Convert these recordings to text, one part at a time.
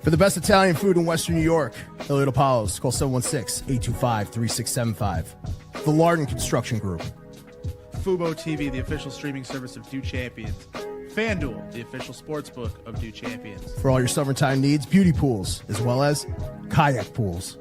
For the best Italian food in Western New York, Elliot Apollos, call 716-825-3675. The Lardon Construction Group. Fubo TV, the official streaming service of Do Champions. FanDuel, the official sportsbook of Do Champions. For all your summertime needs, beauty pools, as well as kayak pools.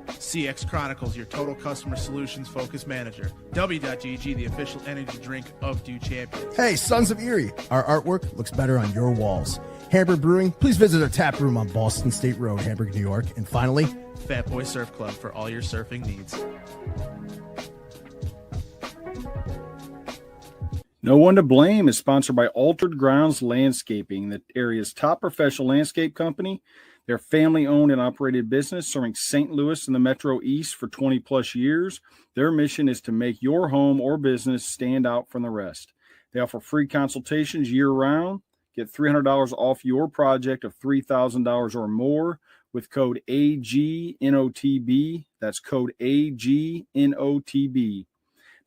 CX Chronicles, your total customer solutions focused manager. W.GG, the official energy drink of Do Champions. Hey, Sons of Erie, our artwork looks better on your walls. Hamburg Brewing, please visit our tap room on Boston State Road, Hamburg, New York. And finally, Fat Boy Surf Club for all your surfing needs. No One to Blame is sponsored by Altered Grounds Landscaping, the area's top professional landscape company. They're a family-owned and operated business serving St. Louis and the Metro East for 20-plus years. Their mission is to make your home or business stand out from the rest. They offer free consultations year-round. Get $300 off your project of $3,000 or more with code AGNOTB. That's code AGNOTB.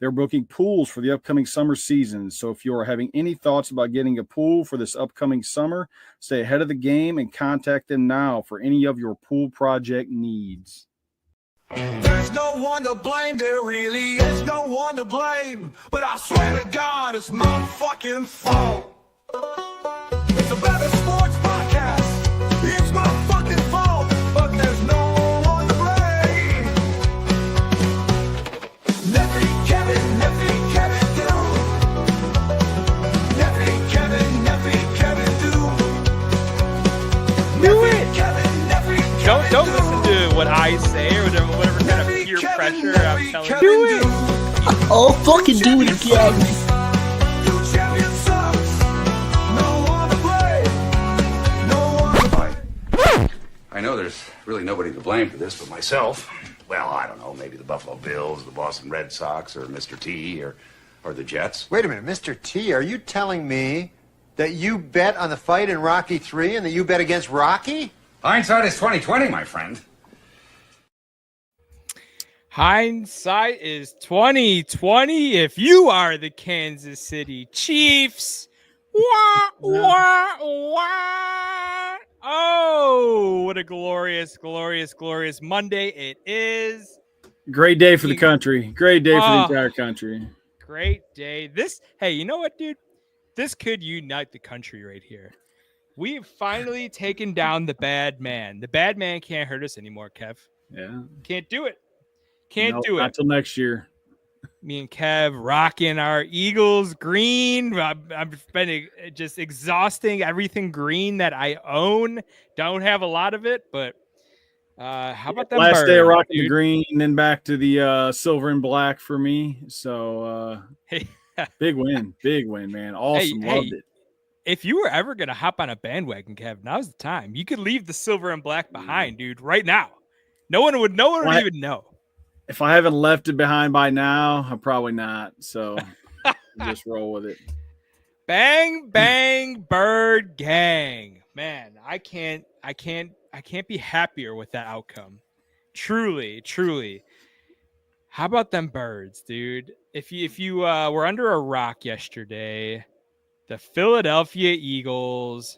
They're booking pools for the upcoming summer season. So if you're having any thoughts about getting a pool for this upcoming summer, stay ahead of the game and contact them now for any of your pool project needs. There's no one to blame, there really is no one to blame. But I swear to God, it's my fucking fault. It's a better sports podcast. It's my fucking fault, but there's no one to blame. Neffy Kevin do. Neffy Kevin do. Do it. Neffy Don't listen to what I say or whatever kind of peer pressure I'm telling you. Do it. I'll fucking do it again. I know there's really nobody to blame for this but myself. Well, I don't know, maybe the Buffalo Bills, the Boston Red Sox, or Mr. T, or the Jets. Wait a minute, Mr. T, are you telling me that you bet on the fight in Rocky 3 and that you bet against Rocky? Hindsight is 20/20, my friend. Hindsight is 20/20 if you are the Kansas City Chiefs. Wah, wah, wah. Oh, what a glorious, glorious, glorious Monday it is. Great day for the country. Great day for the entire country. Great day. Hey, you know what, dude? This could unite the country right here. We've finally taken down the bad man. The bad man can't hurt us anymore, Kev. Yeah. Can't do it. Can't do it. Not till next year. Me and Kev rocking our Eagles green. I've been just exhausting everything green that I own. Don't have a lot of it, but how about that? Last day of rocking the green, and then back to the silver and black for me. So big win, man. Awesome, loved it. If you were ever gonna hop on a bandwagon, Kev, now's the time. You could leave the silver and black behind, dude, right now. No one would even know. If I haven't left it behind by now, I'm probably not. So just roll with it. Bang, bang, bird gang. Man, I can't be happier with that outcome. Truly, truly. How about them birds, dude? If you were under a rock yesterday, the Philadelphia Eagles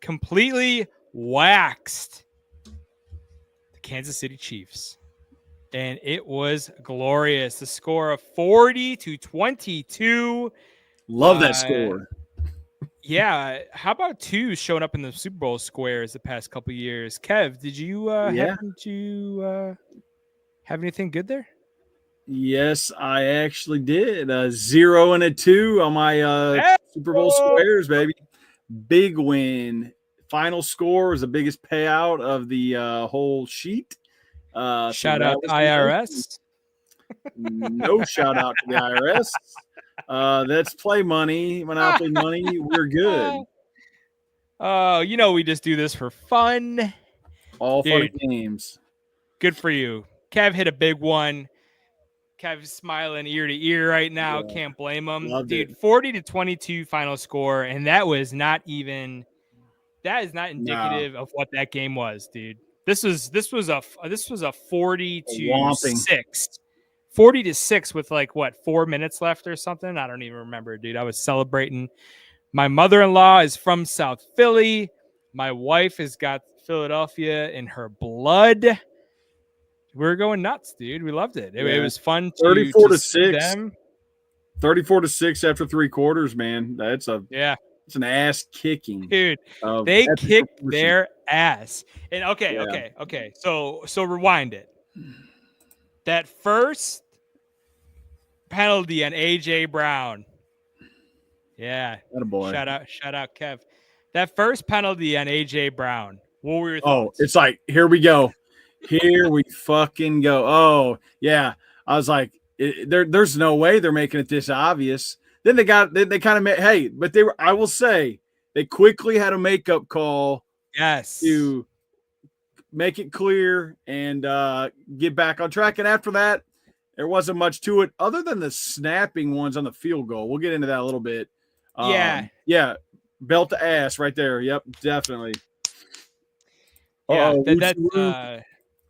completely waxed the Kansas City Chiefs. And it was glorious. The score of 40-22. Love that score. Yeah. How about two showing up in the Super Bowl squares the past couple of years? Kev, did you happen to have anything good there? Yes, I actually did. 0 and a 2 on my Super Bowl squares, baby. Big win. Final score was the biggest payout of the whole sheet. Shout out to IRS. No shout out to the IRS. That's play money, Monopoly money. We're good. We just do this for fun. All fun games. Good for you. Kev hit a big one. Kev's smiling ear to ear right now. Yeah. Can't blame him. Loved dude. It. 40-22 final score, and that is not indicative of what that game was, dude. This was a 40-6. 40-6 with 4 minutes left or something. I don't even remember, dude. I was celebrating My mother-in-law is from South Philly. My wife has got Philadelphia in her blood. We're going nuts, dude. We loved it. It was fun to 34 to see 6. them. 34 to 6 after 3 quarters, man. It's an ass kicking. Dude, of they epic kicked proportion. their ass. And okay. So rewind it. That first penalty on AJ Brown. Yeah. Attaboy. Shout out, Kev. That first penalty on AJ Brown. What were your Oh, thoughts? it's like, here we go. Here we fucking go. Oh, yeah. I was like, there's no way they're making it this obvious. Then they kind of made, hey, but I will say, they quickly had a makeup call. Yes. To make it clear and get back on track. And after that, there wasn't much to it other than the snapping ones on the field goal. We'll get into that a little bit. Yeah. Belt to ass right there. Yep, definitely. Yeah, that's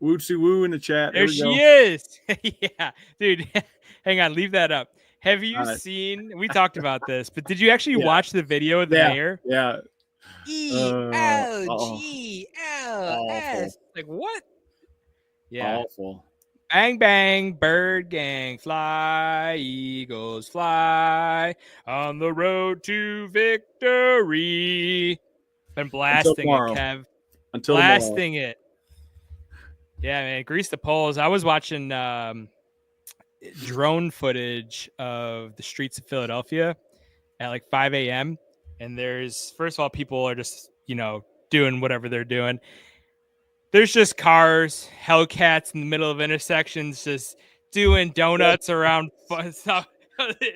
Wootsie Woo in the chat. There she is. Yeah, dude. Hang on, leave that up. Have you seen? We talked about this, but did you actually watch the video of the mayor? Yeah. ELGLS. Like what? Yeah. Awful. Bang bang, bird gang, fly, Eagles fly on the road to victory. Been blasting it, Kev. Blasting it. Yeah, man. Grease the poles. I was watching drone footage of the streets of Philadelphia at like 5 a.m. And there's, first of all, people are just, doing whatever they're doing. There's just cars, Hellcats in the middle of intersections, just doing donuts around stuff.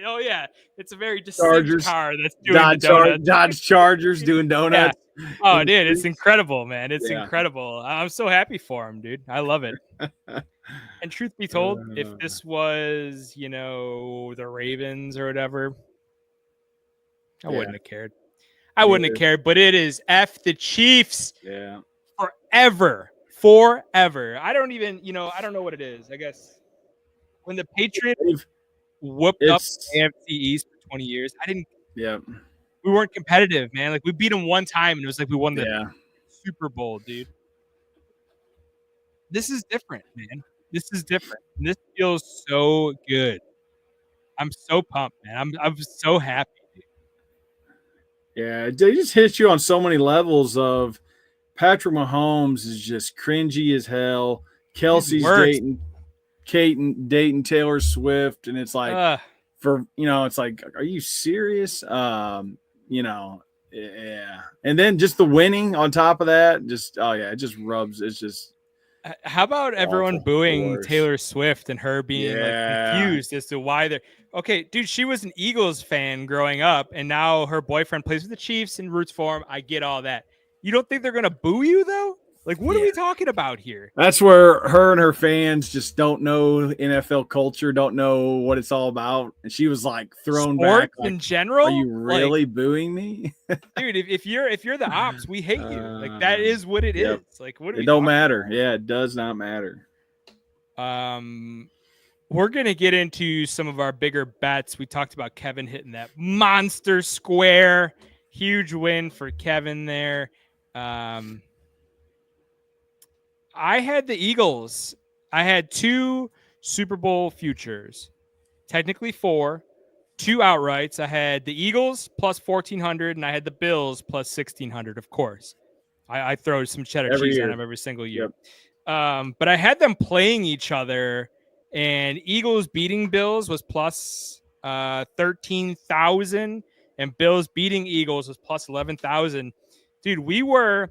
Oh, yeah. It's a very distinct car that's doing donuts. Dodge Chargers doing donuts. Yeah. Oh, dude, it's incredible, man. It's incredible. I'm so happy for him, dude. I love it. And truth be told, if this was, the Ravens or whatever, I wouldn't have cared. I wouldn't have cared, but it is F the Chiefs. Yeah. Forever. I don't even, I don't know what it is. I guess when the Patriots whooped up the AFC East for 20 years, we weren't competitive, man. Like we beat them one time and it was like we won the Super Bowl, dude. This is different, man. This is different. And this feels so good. I'm so pumped, man. I'm so happy, dude. Yeah, it just hits you on so many levels of Patrick Mahomes is just cringy as hell. Kelsey's dating Taylor Swift, and it's like it's like, are you serious? Yeah. And then just the winning on top of that, it just rubs. It's just. How about everyone booing Taylor Swift and her being like confused as to why they're okay, dude? She was an Eagles fan growing up, and now her boyfriend plays with the Chiefs and roots for him. I get all that. You don't think they're gonna boo you though? Like, what are we talking about here? That's where her and her fans just don't know NFL culture, don't know what it's all about. And she was like thrown back. Like, in general, are you really booing me, dude? If you're the ops, we hate you. Like that is what it is. Like what? It don't matter. About? Yeah, it does not matter. We're gonna get into some of our bigger bets. We talked about Kevin hitting that monster square, huge win for Kevin there. I had the Eagles. I had 2 Super Bowl futures, technically 4, 2 outrights. I had the Eagles plus 1,400, and I had the Bills plus 1,600. Of course, I throw some cheddar cheese on them every single year. Yep. But I had them playing each other, and Eagles beating Bills was plus 13,000, and Bills beating Eagles was plus 11,000. Dude, we were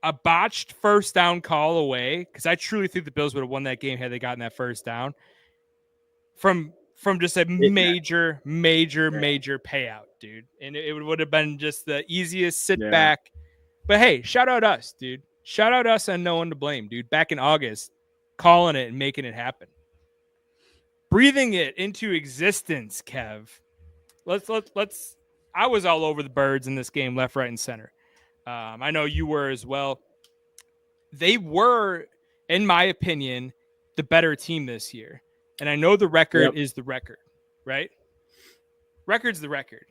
a botched first down call away, because I truly think the Bills would have won that game had they gotten that first down from just a major payout, dude. And it would have been just the easiest sit back. But hey, shout out us, dude. Shout out us and no one to blame, dude. Back in August, calling it and making it happen. Breathing it into existence, Kev. Let's I was all over the birds in this game, left, right, and center. I know you were as well. They were, in my opinion, the better team this year. And I know the record is the record, right? Record's the record.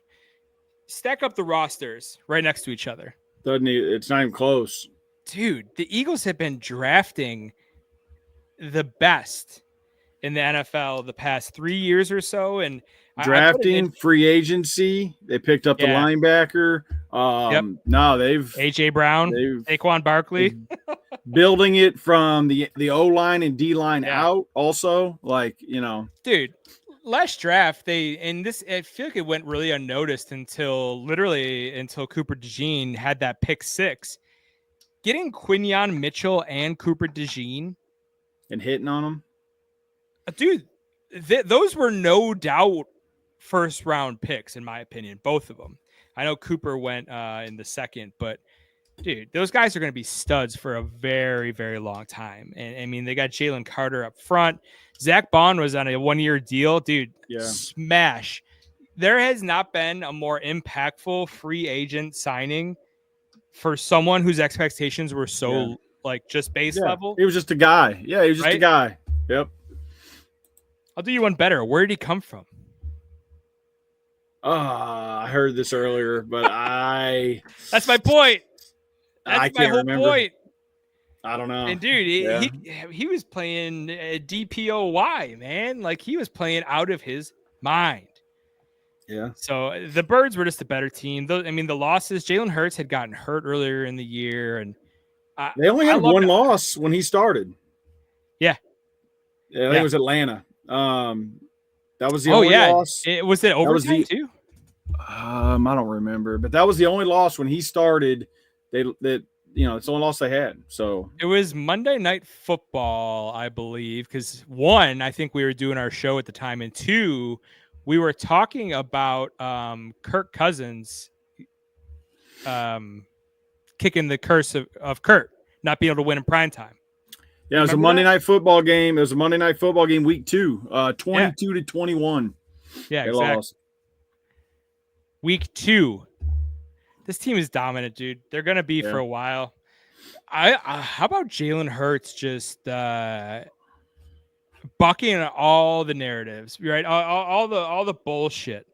Stack up the rosters right next to each other. It's not even close. Dude, the Eagles have been drafting the best in the NFL the past 3 years or so. And Drafting, free agency, they picked up the linebacker. No, they've AJ Brown, Saquon Barkley. Building it from the O-line and D-line out also, Dude, last draft I feel like it went really unnoticed until Cooper DeJean had that pick 6. Getting Quinyon Mitchell and Cooper DeJean and hitting on them. Dude, those were no doubt first round picks in my opinion, both of them. I know Cooper went in the second, but dude, those guys are going to be studs for a very, very long time. And I mean, they got Jalen Carter up front. Zach Bond was on a 1-year deal. Dude, smash. There has not been a more impactful free agent signing for someone whose expectations were so just base level. He was just a guy. Yeah, he was just a guy. Yep. I'll do you one better. Where did he come from? I heard this earlier, but That's my point. I can't remember. Point. I don't know. And dude, he was playing DPOY, man. Like he was playing out of his mind. Yeah. So the Birds were just a better team. The losses, Jalen Hurts had gotten hurt earlier in the year, and they only had one loss when he started. Yeah. Yeah, I think it was Atlanta. That was the only loss. Was it overtime too? I don't remember, but that was the only loss when he started. It's the only loss they had. So it was Monday Night Football, I believe, because 1, I think we were doing our show at the time, and 2, we were talking about Kirk Cousins kicking the curse of Kurt not being able to win in prime time. Yeah, it was a Monday Night Football game. It was a Monday Night Football game, week 2, 22-21. Yeah, exactly. Lost. Week 2. This team is dominant, dude. They're gonna be for a while. How about Jalen Hurts just bucking all the narratives, right? All the bullshit.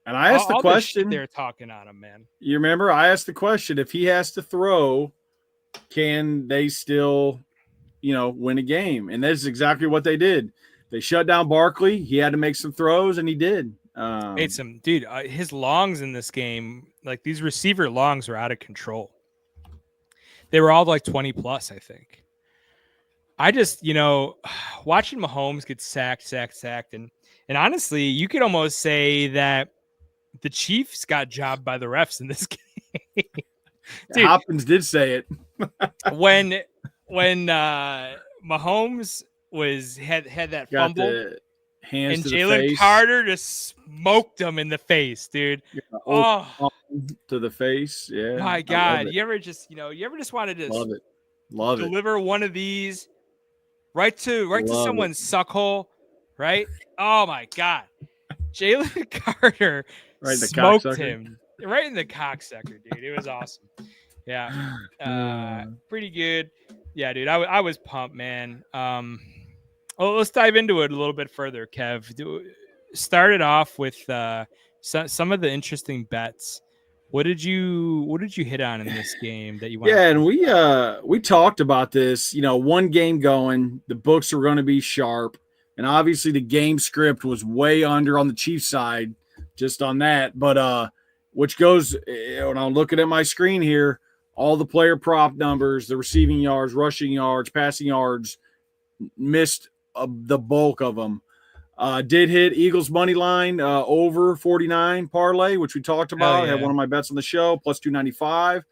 And I asked the question. They're talking on him, man. You remember? I asked the question: if he has to throw, can they still, win a game? And that's exactly what they did. They shut down Barkley. He had to make some throws, and he did. Made some, dude. His longs in this game, like these receiver longs, were out of control. They were all like 20 plus, I think. I just, watching Mahomes get sacked, and honestly, you could almost say that the Chiefs got jobbed by the refs in this game. Dude, Hopkins did say it. when Mahomes had that fumble. And Jalen Carter just smoked him in the face, dude. To the face, yeah. My God, you ever just wanted to love it, deliver one of these right to someone's suck hole, right? Oh my God, Jalen Carter smoked him right in the cocksucker, dude. It was awesome. Yeah, pretty good. Yeah, dude, I was pumped, man. Well, let's dive into it a little bit further, Kev. Started off with some of the interesting bets. What did you hit on in this game that you wanted? Yeah, and we talked about this. One game going, the books were going to be sharp, and obviously the game script was way under on the Chiefs side, just on that. But which goes when I'm looking at my screen here, all the player prop numbers, the receiving yards, rushing yards, passing yards, missed the bulk of them. Did hit Eagles money line over 49 parlay, which we talked about. Had one of my bets on the show, plus 295.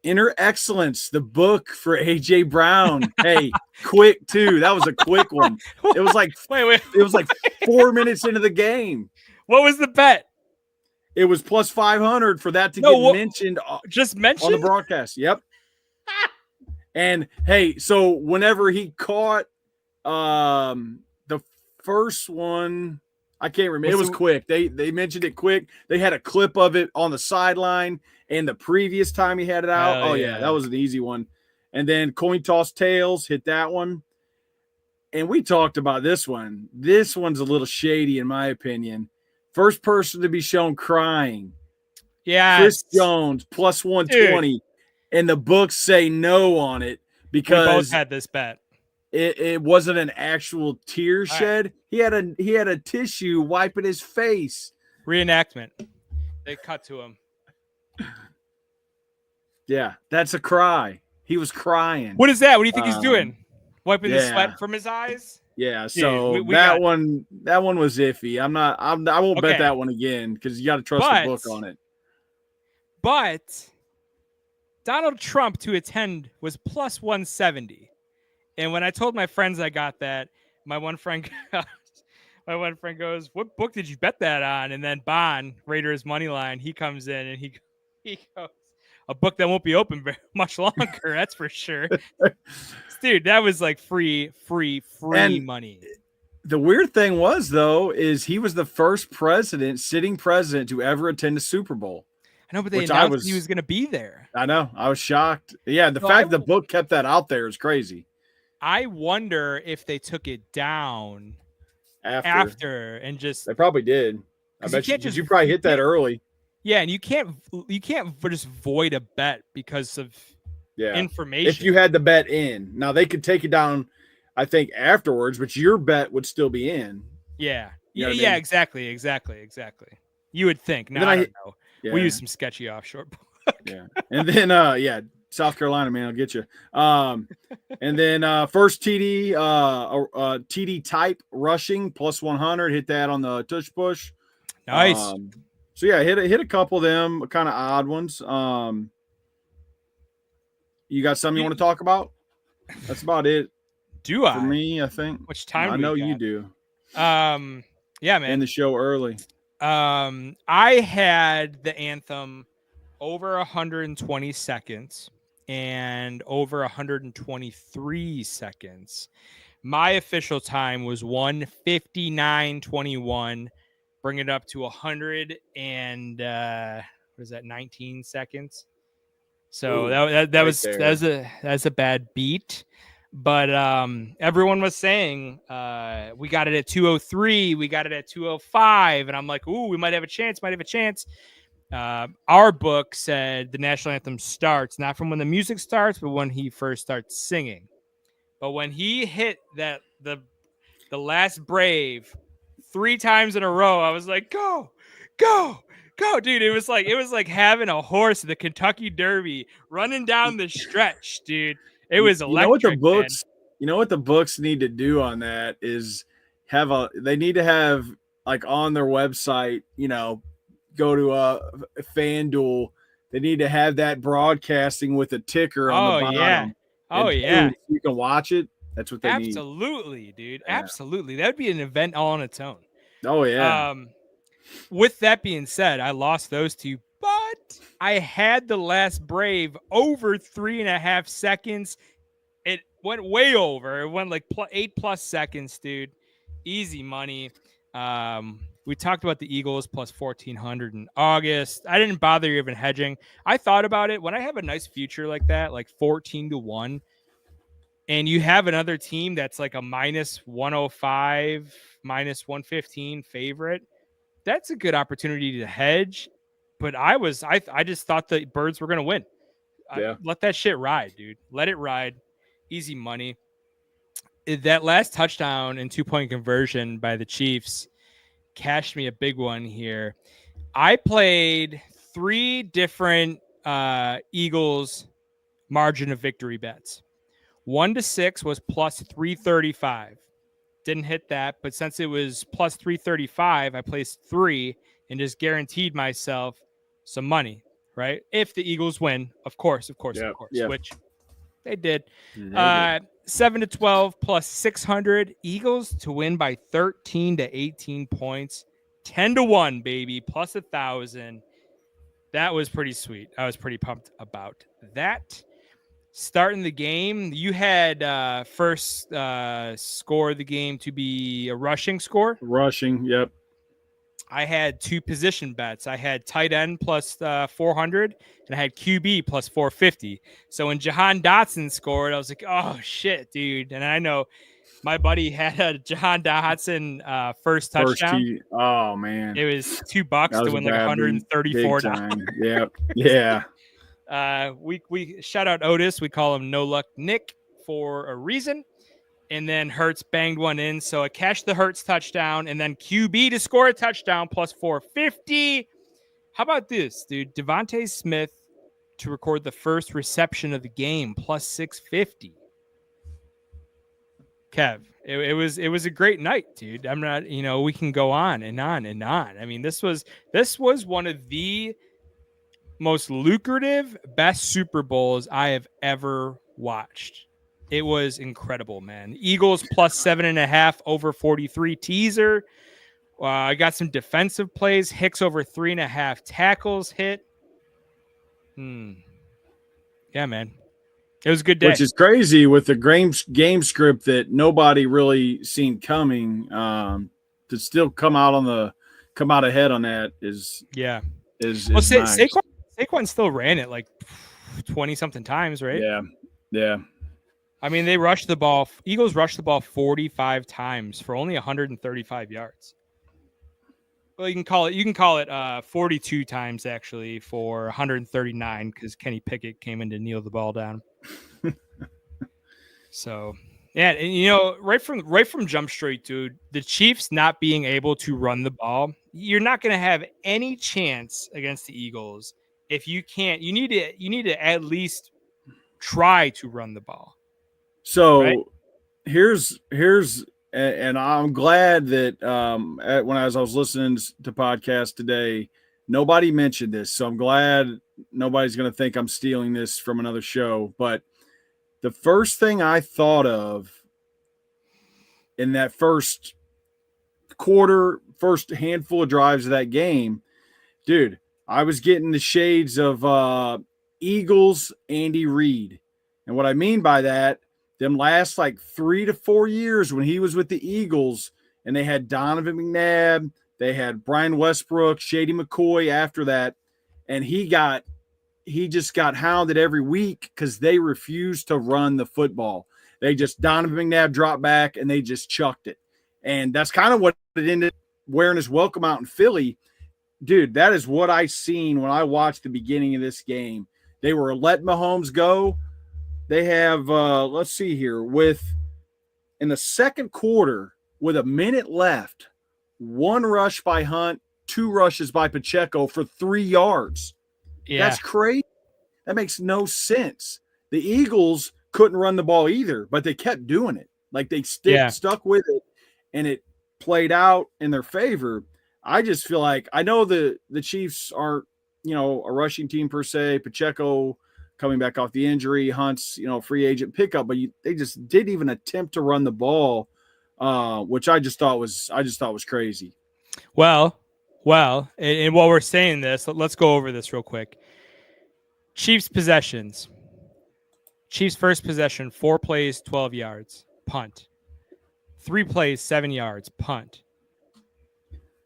Inner Excellence, the book for AJ Brown. Hey, quick too. That was a quick one. It was like it was like 4 minutes into the game. What was the bet? It was plus 500 for that to get mentioned. Just mentioned on the broadcast. Yep. And hey, so whenever he caught the first one, I can't remember. It was quick. They mentioned it quick. They had a clip of it on the sideline, and the previous time he had it out. Oh yeah, that was an easy one. And then coin toss tails, hit that one. And we talked about this one. This one's a little shady in my opinion. First person to be shown crying. Yeah. Chris Jones plus 120, and the books say no on it We both because had this bet. it wasn't an actual tear shed. He had a tissue wiping his face. Reenactment. They cut to him. Yeah, that's a cry. He was crying. What is that? What do you think he's doing? Wiping the yeah. sweat from his eyes? Yeah, Dude, so we that got- one was iffy. I won't bet that one again because you got to trust the book on it. But Donald Trump to attend was plus 170. And when I told my friends I got that, my one friend goes, "What book did you bet that on?" And then Bond, Raiders money line, he comes in and he goes, "A book that won't be open very much longer, that's for sure." Dude, that was like free And money. The weird thing was, though, is he was the first sitting president to ever attend a Super Bowl. I know, but they announced he was going to be there. I know. I was shocked. Yeah, the fact the book kept that out there is crazy. I wonder if they took it down after and just... They probably did. I bet you probably hit that early. Yeah, and you can't just void a bet because of information. If you had the bet in. Now, they could take it down, I think, afterwards, but your bet would still be in. Yeah. You know what I yeah, mean? exactly. You would think. Now, I don't know. Yeah. We use some sketchy offshore book. Yeah. And then, South Carolina, man, I'll get you. And then first TD, TD type rushing plus 100. Hit that on the tush push. Nice. So yeah, hit a couple of them kind of odd ones. You got something you want to talk about? That's about it. Do I? For me, I think. Which time? I know you do. Yeah, man. End the show early. I had the anthem over 120 seconds and over 123 seconds. My official time was 1:59:21. Bring it up to 100 and what is that? 19 seconds. So that's a bad beat. But everyone was saying we got it at 2:03, we got it at 2:05, and I'm like, ooh, we might have a chance. Our book said the national anthem starts not from when the music starts, but when he first starts singing. But when he hit that the last brave 3 times in a row, I was like, go, dude. It was like having a horse at the Kentucky Derby running down the stretch, dude. It was electric. You know what the books need to do on that is they need to have like on their website, go to a FanDuel. They need to have that broadcasting with a ticker on the bottom. Yeah. Oh, yeah. You can watch it. That's what they need. Absolutely, dude. Yeah. Absolutely. That would be an event all on its own. Oh, yeah. With that being said, I lost those two, but I had the last brave over 3.5 seconds. It went way over. It went like 8+ seconds, dude. Easy money. We talked about the Eagles plus 1,400 in August. I didn't bother even hedging. I thought about it. When I have a nice future like that, like 14-1, and you have another team that's like a minus 105, minus 115 favorite, that's a good opportunity to hedge. But I just thought the Birds were going to win. Yeah. Let that shit ride, dude. Let it ride. Easy money. That last touchdown and 2-point conversion by the Chiefs cashed me a big one here. I played 3 different Eagles margin of victory bets. 1-6 was plus 335. Didn't hit that, but since it was plus 335, I placed 3 and just guaranteed myself some money, right? If the Eagles win, of course, which they did. 7-12 plus 600. Eagles to win by 13 to 18 points. 10-1, baby, plus 1,000. That was pretty sweet. I was pretty pumped about that. Starting the game, you had first score of the game to be a rushing score. Rushing, yep. I had 2 position bets. I had tight end plus 400, and I had QB plus 450. So when Jahan Dotson scored, I was like, oh, shit, dude. And I know My buddy had a John Dotson first touchdown. Oh man, It was $2 that to was a win like bad beat, big $134. time. Yep. Yeah. We shout out Otis. We call him No Luck Nick for a reason. And then Hurts banged one in. So it cashed the Hurts touchdown. And then QB to score a touchdown plus 450. How about this, dude? Devontae Smith to record the first reception of the game plus 650. Kev, it was a great night, dude. I'm not, we can go on and on and on. I mean, this was one of the most lucrative, best Super Bowls I have ever watched. It was incredible, man. Eagles plus 7.5 over 43 teaser. I got some defensive plays. Hicks over 3.5 tackles hit. Yeah, man. It was a good day. Which is crazy with the game script that nobody really seen coming. To still come out ahead on that is nice. Saquon still ran it like 20 something times, right? Yeah. I mean, they rushed the ball. Eagles rushed the ball 45 times for only 135 yards. Well, you can call it 42 times actually for 139 because Kenny Pickett came in to kneel the ball down. So, yeah, and right from Jump Street, dude, the Chiefs not being able to run the ball, you're not going to have any chance against the Eagles if you can't. You need to at least try to run the ball. So right? here's and I'm glad that when I was listening to podcasts today, nobody mentioned this. So I'm glad nobody's going to think I'm stealing this from another show. But the first thing I thought of in that first handful of drives of that game, dude, I was getting the shades of Eagles Andy Reid. And what I mean by that, them last like 3 to 4 years when he was with the Eagles and they had Donovan McNabb, they had Brian Westbrook, Shady McCoy after that. And he just got hounded every week because they refused to run the football. They just, Donovan McNabb dropped back and they just chucked it. And that's kind of what it ended up wearing his welcome out in Philly. Dude, that is what I seen when I watched the beginning of this game. They were letting Mahomes go. They have, let's see here, in the second quarter, with a minute left, 1 rush by Hunt, 2 rushes by Pacheco for 3 yards. Yeah. That's crazy. That makes no sense. The Eagles couldn't run the ball either, but they kept doing it. Like they stuck with it, and it played out in their favor. I just feel like I know the Chiefs aren't, a rushing team per se. Pacheco coming back off the injury, Hunt's, free agent pickup, but they just didn't even attempt to run the ball, which I just thought was crazy. Well, and while we're saying this, let's go over this real quick. Chiefs possessions. Chiefs first possession, 4 plays, 12 yards, punt. 3 plays, 7 yards, punt.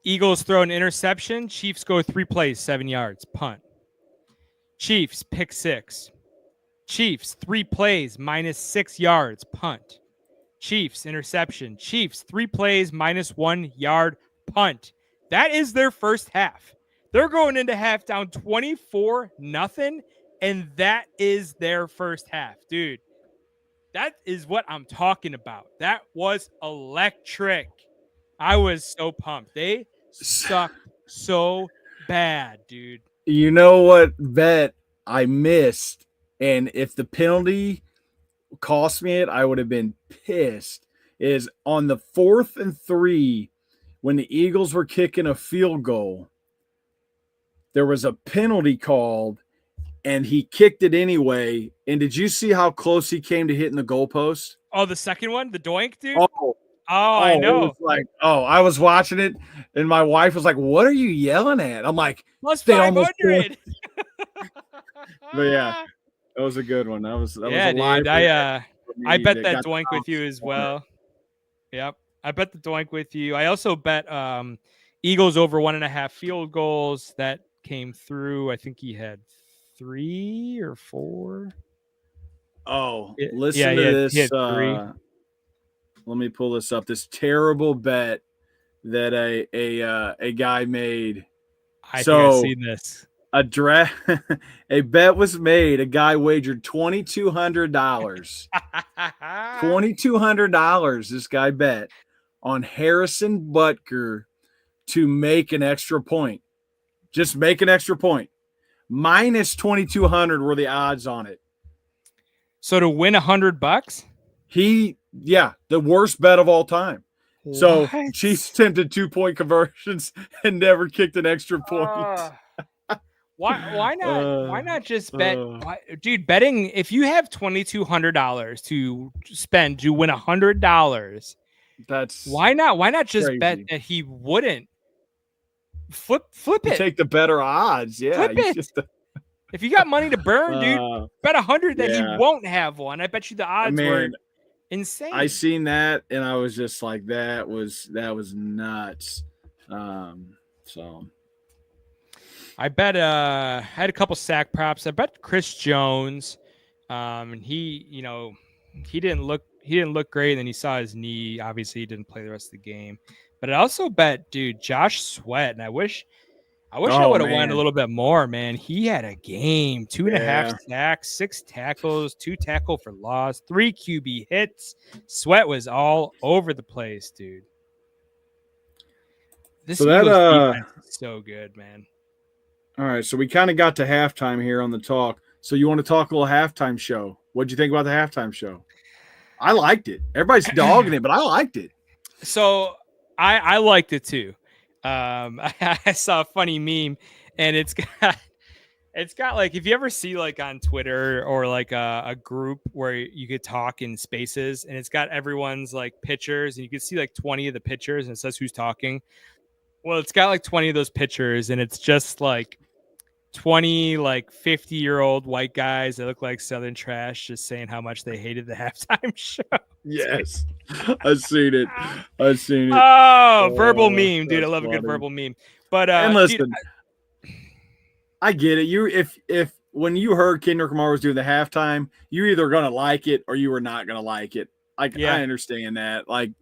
Eagles throw an interception. Chiefs go 3 plays, 7 yards, punt. Chiefs pick 6. Chiefs 3 plays, -6 yards, punt. Chiefs interception. Chiefs 3 plays, -1 yard, punt. That is their first half. They're going into half down 24-0, and that is their first half. Dude, that is what I'm talking about. That was electric. I was so pumped. They sucked so bad, dude. You know what bet I missed? And if the penalty cost me it, I would have been pissed. Is on the 4th and 3, when the Eagles were kicking a field goal, there was a penalty called, and he kicked it anyway. And did you see how close he came to hitting the goalpost? Oh, the second one? The doink, dude? Oh, I know. I was watching it, and my wife was like, "What are you yelling at?" I'm like, plus they 500. But yeah, that was a good one. That was a dude. I bet that doink with you as well. Yep, I bet the doink with you. I also bet Eagles over 1.5 field goals that came through. I think he had 3 or 4. Oh, listen to this. Let me pull this up. This terrible bet that a guy made. I think I've seen this. A bet was made. A guy wagered $2,200. $2,200. This guy bet on Harrison Butker to make an extra point. Just make an extra point. Minus 2,200 were the odds on it. So to win $100? The worst bet of all time. So What? Chiefs attempted 2-point conversions and never kicked an extra point. Why not just bet, dude? Betting, if you have $2,200 to spend to win $100, that's why not just crazy. bet that he wouldn't flip You it? take the better odds, yeah. Flip it. If you got money to burn, dude, bet 100 that he won't have one. I bet you the odds were insane. I seen that and I was just like, that was nuts. So I bet I had a couple sack props. I bet Chris Jones. And he didn't look great, and then he saw his knee. Obviously, he didn't play the rest of the game. But I also bet, dude, Josh Sweat, and I wish I would have won a little bit more, man. He had a game, 2.5 sacks, 6 tackles, 2 tackle for loss, 3 QB hits. Sweat was all over the place, dude. This defense is so good, man. All right, so we kind of got to halftime here on the talk. So you want to talk a little halftime show? What'd you think about the halftime show? I liked it. Everybody's dogging it, but I liked it. So I liked it too. I saw a funny meme, and it's got like, if you ever see like on Twitter or like a group where you could talk in spaces, and it's got everyone's like pictures, and you can see like 20 of the pictures, and it says who's talking. Well, it's got like 20 of those pictures, and it's just like 20 like 50-year-old white guys that look like Southern trash, just saying how much they hated the halftime show. Yes, I've seen it. Oh, verbal meme, dude. I love a good verbal meme. But and listen, dude, I get it. You if when you heard Kendrick Lamar was doing the halftime, you're either gonna like it or you were not gonna like it. I understand that. Like,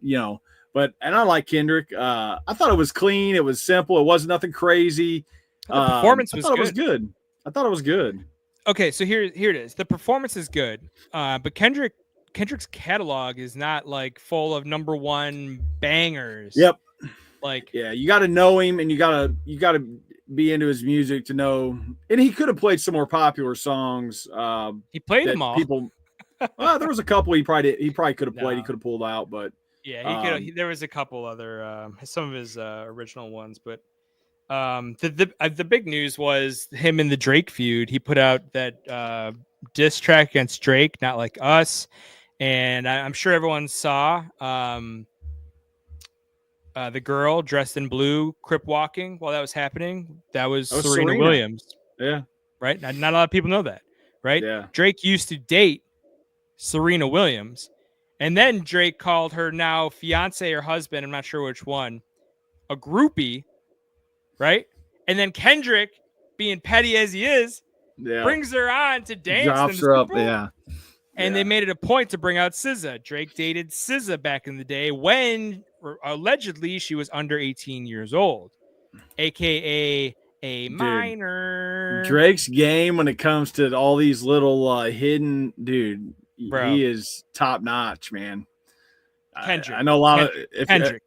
but I like Kendrick. I thought it was clean. It was simple. It wasn't nothing crazy. The performance was good. I thought it was good. Okay, so here it is. The performance is good, but Kendrick's catalog is not like full of #1 bangers. Yep. Like, yeah, you got to know him, and you got to be into his music to know. And he could have played some more popular songs. He played them all. There was a couple he probably could have played. He could have pulled out, but yeah, there was a couple other some of his original ones, but. The big news was him in the Drake feud. He put out that diss track against Drake, Not Like Us, and I'm sure everyone saw the girl dressed in blue crip walking while that was happening. That was Serena Williams. Yeah, right. Not a lot of people know that, right? Yeah. Drake used to date Serena Williams, and then Drake called her now fiance or husband, I'm not sure which one, a groupie. Right, and then Kendrick, being petty as he is, brings her on to dance. Drops her up, And they made it a point to bring out SZA. Drake dated SZA back in the day when allegedly she was under 18 years old, aka a minor. Drake's game when it comes to all these little hidden, dude, bro, he is top notch, man. Kendrick, I know a lot of Kendrick,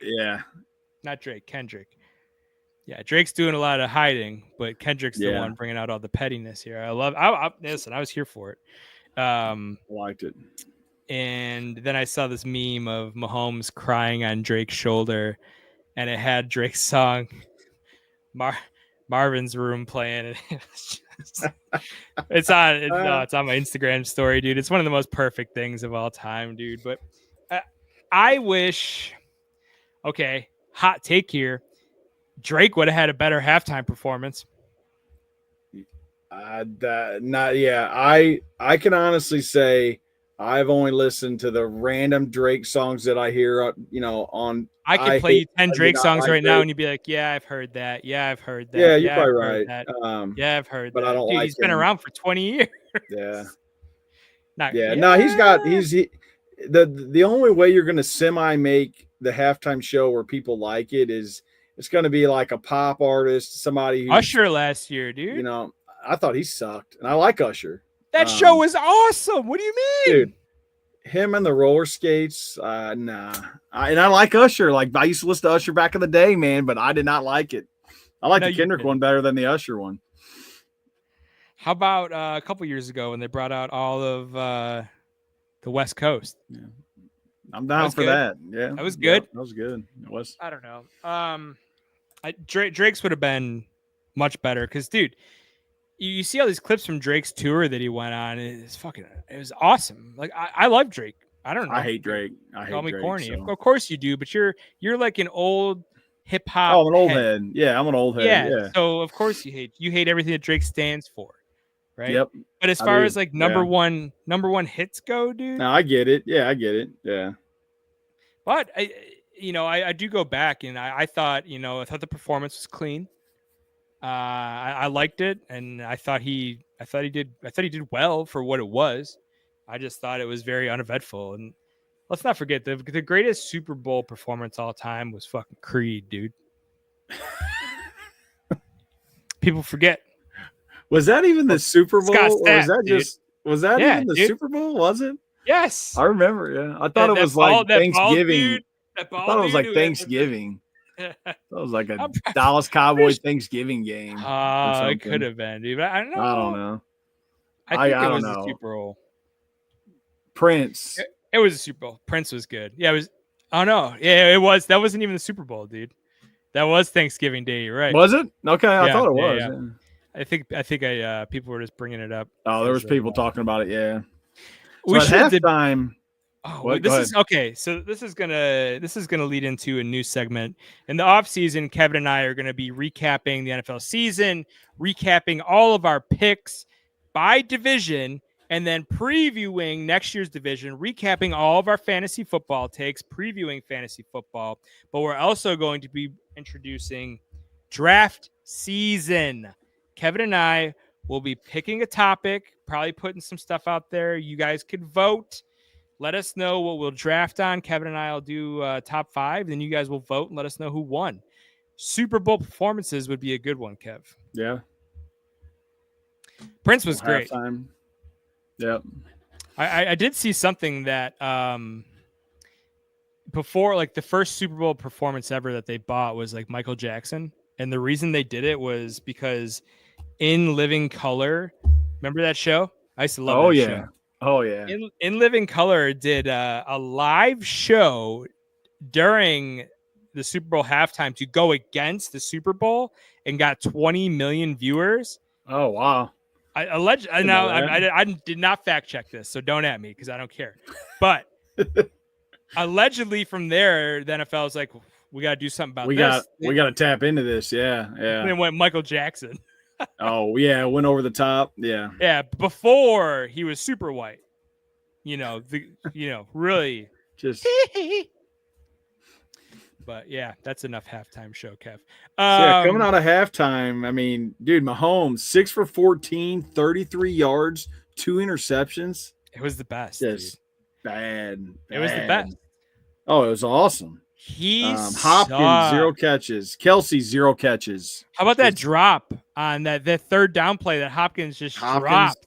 not Drake, Kendrick. Yeah, Drake's doing a lot of hiding, but Kendrick's the one bringing out all the pettiness here. Listen, I was here for it. Liked it. And then I saw this meme of Mahomes crying on Drake's shoulder, and it had Drake's song Marvin's Room playing. And it's on my Instagram story, dude. It's one of the most perfect things of all time, dude. But I wish, okay, hot take here, Drake would have had a better halftime performance. I can honestly say I've only listened to the random Drake songs that I hear, on. I could play you 10 Drake songs right now, and you'd be like, "Yeah, I've heard that. Yeah, I've heard that. Yeah, you're probably right. Yeah, I've heard but that." I don't Dude, like he's been around for 20 years. Yeah. the only way you're going to semi make the halftime show where people like it is it's going to be like a pop artist, somebody who's, Usher last year, dude. you know, I thought he sucked, and I like Usher. That show was awesome. What do you mean, Dude? Him and the roller skates, nah. And I like Usher. Like I used to listen to Usher back in the day, man, but I did not like it. I like the Kendrick one better than the Usher one. How about a couple years ago when they brought out all of the West Coast? Yeah. I'm down for that. Yeah, that was good. Yeah, that was good. It was. I don't know. Drake's would have been much better because, dude, you see all these clips from Drake's tour that he went on. It was awesome. Like I love Drake. I don't know. I hate Drake. Call me Drake, corny. so. Of course you do, but you're like an old hip hop. Oh, I'm an old head. Yeah, I'm an old head. Yeah. So of course you hate everything that Drake stands for, right? Yep. But as far as like number one hits go, dude. No, I get it. Yeah, I get it. Yeah. But I do go back and I thought the performance was clean. I liked it, and I thought he did well for what it was. I just thought it was very uneventful. And let's not forget the greatest Super Bowl performance all time was fucking Creed, dude. People forget. Was that even the Super Bowl? Scott Or was that dude. just even the Super Bowl? Was it? Yes. I remember. Yeah, I thought it was like Thanksgiving. I thought it was like Thanksgiving. That was like a Dallas Cowboys Thanksgiving game. It could have been, dude. I don't know. I don't know. I think I it don't was know. the Super Bowl. Prince. It was a Super Bowl. Prince was good. Yeah, it was. Oh no, yeah, it was. That wasn't even the Super Bowl, dude. That was Thanksgiving Day. You're right. Was it? Okay, I thought it was. Yeah. I think people were just bringing it up. Oh, there was people talking about it. Yeah. So We at should halftime. This is okay. So this is gonna lead into a new segment. In the off season, Kevin and I are gonna be recapping the NFL season, recapping all of our picks by division, and then previewing next year's division, recapping all of our fantasy football takes, previewing fantasy football. But we're also going to be introducing draft season. Kevin and I will be picking a topic, probably putting some stuff out there. You guys could vote. Let us know what we'll draft on. Kevin and I will do top 5. Then you guys will vote and let us know who won. Super Bowl performances would be a good one, Kev. Yeah. Prince was great. Halftime. Yep. I did see something that before, like the first Super Bowl performance ever that they bought was like Michael Jackson. And the reason they did it was because In Living Color, remember that show? I used to love that show. Oh, yeah. In Living Color did a live show during the Super Bowl halftime to go against the Super Bowl and got 20 million viewers. Oh, wow. I did not fact check this, so don't at me because I don't care. But allegedly from there, the NFL is like, we got to do something about this. We got to tap into this. Yeah. Yeah. And then went Michael Jackson. Oh, yeah. Went over the top. Yeah. Yeah. Before he was super white, really just. But yeah, that's enough halftime show, Kev. Coming out of halftime, I mean, dude, Mahomes 6 for 14, 33 yards, 2 interceptions. It was the best. Just bad. It was the best. Oh, it was awesome. Hopkins 0 catches, Kelsey 0 catches. How about that drop on that third down play that Hopkins dropped?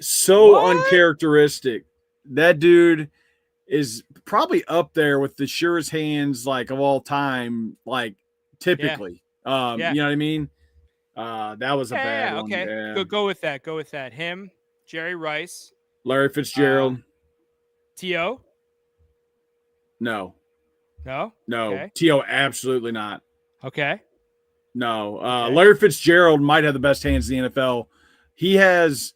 So uncharacteristic. That dude is probably up there with the surest hands like of all time, like typically. You know what I mean? That was a bad one. Okay. Yeah. Go with that. Him, Jerry Rice, Larry Fitzgerald. T.O. No. Okay. T.O. absolutely not. Okay. No. Larry Fitzgerald might have the best hands in the NFL. He has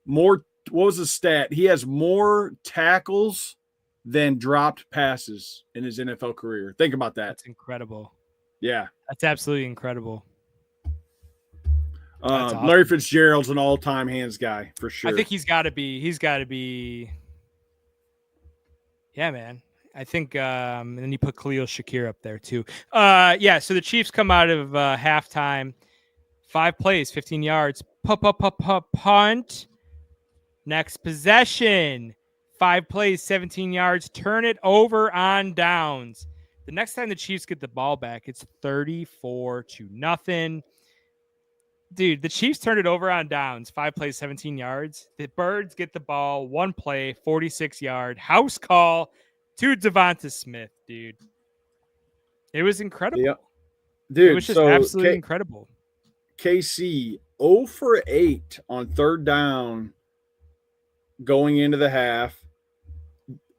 more. What was the stat? He has more tackles than dropped passes in his NFL career. Think about that. That's incredible. Yeah. That's absolutely incredible. Awesome. Larry Fitzgerald's an all-time hands guy for sure. I think he's got to be. Yeah, man. I think, and then you put Khalil Shakir up there too. So the Chiefs come out of halftime, 5 plays, 15 yards, punt. Next possession, 5 plays, 17 yards. Turn it over on downs. The next time the Chiefs get the ball back, it's 34-0. Dude, the Chiefs turned it over on downs. 5 plays, 17 yards. The Birds get the ball, 1 play, 46-yard house call to Devonta Smith, dude. It was incredible. Yeah. Dude, it was just absolutely incredible. KC 0 for 8 on third down going into the half.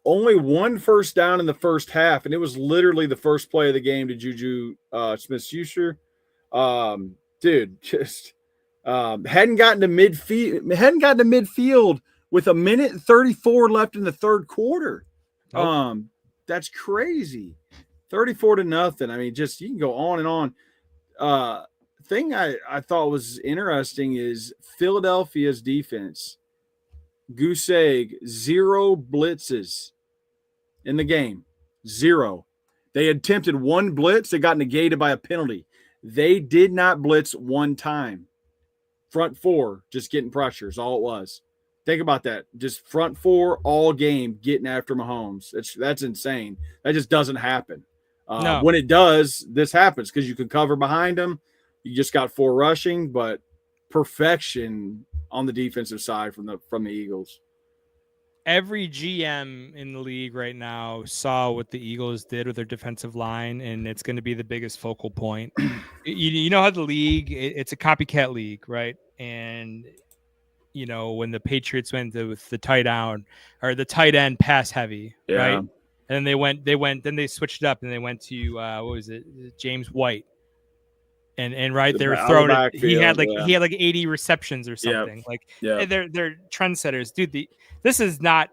Only 1 first down in the first half, and it was literally the first play of the game to Juju Smith-Schuster. Dude, just hadn't gotten to midfield with 1:34 left in the third quarter. Nope. That's crazy. 34-0. I mean, just you can go on and on. Thing I thought was interesting is Philadelphia's defense. Goose egg, 0 blitzes in the game. 0. They attempted 1 blitz that got negated by a penalty. They did not blitz 1 time. Front 4 just getting pressure is all it was. Think about that. Just front 4 all game getting after Mahomes. That's insane. That just doesn't happen. No. When it does, this happens because you can cover behind them. You just got 4 rushing, but perfection on the defensive side from the Eagles. Every GM in the league right now saw what the Eagles did with their defensive line, and it's going to be the biggest focal point. You know how the league, it's a copycat league, right? And you know when the Patriots went with the tight end pass heavy, right? And then they switched it up and they went to what was it, James White. And right, they were throwing it. He had like 80 receptions or something. They're trendsetters, dude. This is not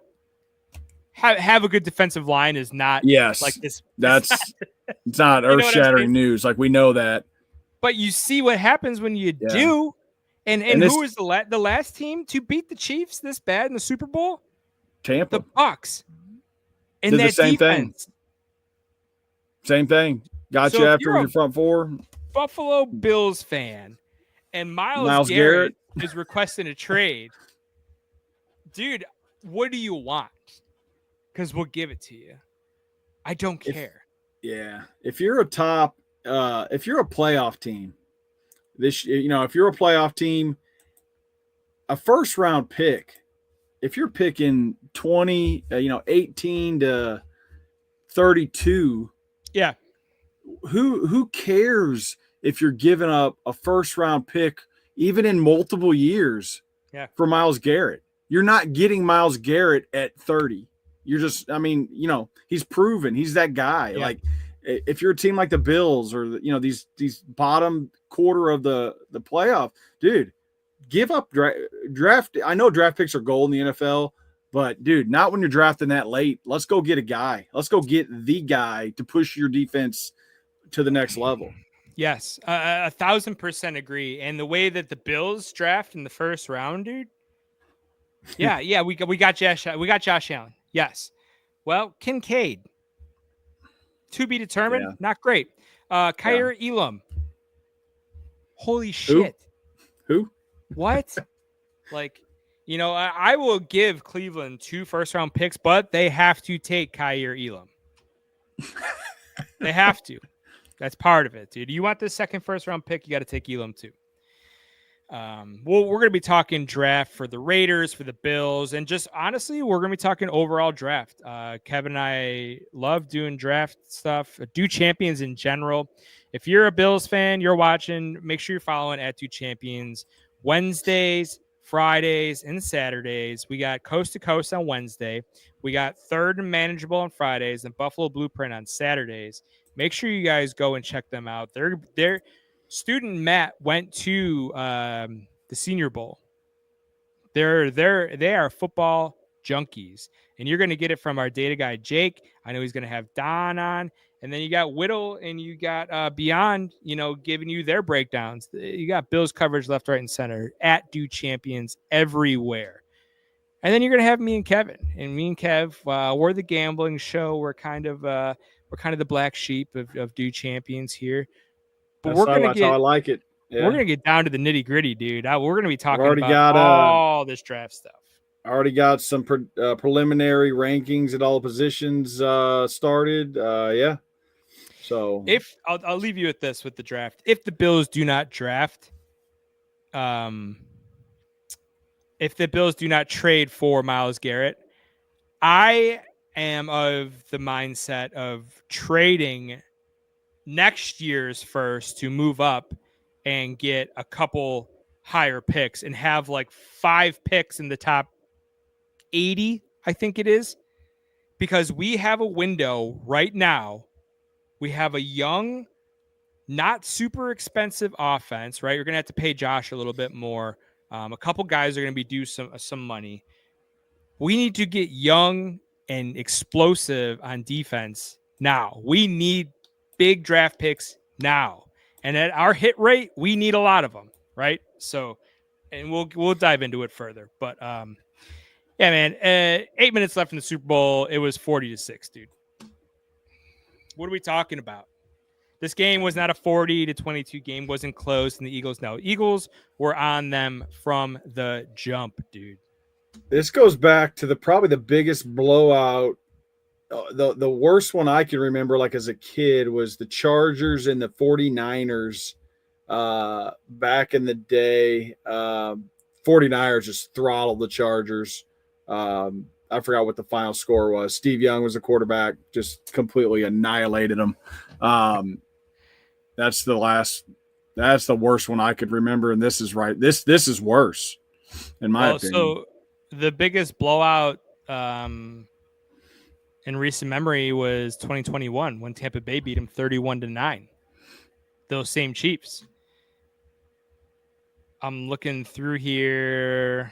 have a good defensive line is not like this. It's not earth-shattering news. Like we know that, but you see what happens when you do. And who was the last team to beat the Chiefs this bad in the Super Bowl? Tampa, the Bucs. And that defense, same thing. Got you after your front 4. Buffalo Bills fan and Myles Garrett is requesting a trade. Dude, what do you want? Because we'll give it to you. I don't care. If you're a top, if you're a playoff team, if you're a playoff team, a first round pick, if you're picking 18 to 32, who cares if you're giving up a first round pick, even in multiple years for Myles Garrett? You're not getting Myles Garrett at 30. You're just, he's proven he's that guy. Yeah. Like if you're a team like the Bills or, these bottom quarter of the playoff, dude, give up draft. I know draft picks are gold in the NFL, but dude, not when you're drafting that late. Let's go get a guy. Let's go get the guy to push your defense to the next level. Yes, 1,000% agree. And the way that the Bills draft in the first round, dude. We got Josh Allen. Yes. Well, Kincaid. To be determined. Yeah. Not great. Kyer Elam. Holy shit. Who? What? I will give Cleveland 2 first-round picks, but they have to take Kyer Elam. They have to. That's part of it, dude. You want the second first-round pick, you got to take Elam too. We're going to be talking draft for the Raiders, for the Bills, and just honestly, we're going to be talking overall draft. Kevin and I love doing draft stuff, do champions in general. If you're a Bills fan, you're watching, make sure you're following at Do Champions. Wednesdays, Fridays, and Saturdays. We got Coast to Coast on Wednesday. We got Third and Manageable on Fridays and Buffalo Blueprint on Saturdays. Make sure you guys go and check them out. Their student Matt went to the Senior Bowl. They are football junkies, and you're going to get it from our data guy Jake. I know he's going to have Don on, and then you got Whittle and you got Beyond, giving you their breakdowns. You got Bills coverage left, right, and center at Do Champions everywhere. And then you're going to have me and Kevin, and me and Kev, we're the gambling show. We're kind of the black sheep of Do Champions here. But that's how I like it. Yeah. We're gonna get down to the nitty gritty, dude. We're gonna be talking about all this draft stuff. Already got some preliminary rankings at all the positions started. Yeah. So If I'll leave you with this with the draft. If the Bills do not draft, if the Bills do not trade for Myles Garrett, I am of the mindset of trading next year's first to move up and get a couple higher picks and have like 5 picks in the top 80, I think it is, because we have a window right now. We have a young, not super expensive offense, right? You're going to have to pay Josh a little bit more. A couple guys are going to be due some money. We need to get young and explosive on defense now. We need big draft picks now. And at our hit rate, we need a lot of them, right? So, and we'll dive into it further. But yeah, man, 8 minutes left in the Super Bowl. It was 40-6, dude. What are we talking about? This game was not a 40-22 game. Wasn't close. And the Eagles were on them from the jump, dude. this goes back to probably the biggest blowout. The worst one I can remember, like as a kid, was the Chargers and the 49ers back in the day. 49ers just throttled the Chargers. I forgot what the final score was. Steve Young was the quarterback, just completely annihilated them. That's the worst one I could remember, and this is right. This is worse, in my opinion. So the biggest blowout in recent memory was 2021 when Tampa Bay beat them 31-9. Those same Chiefs. I'm looking through here.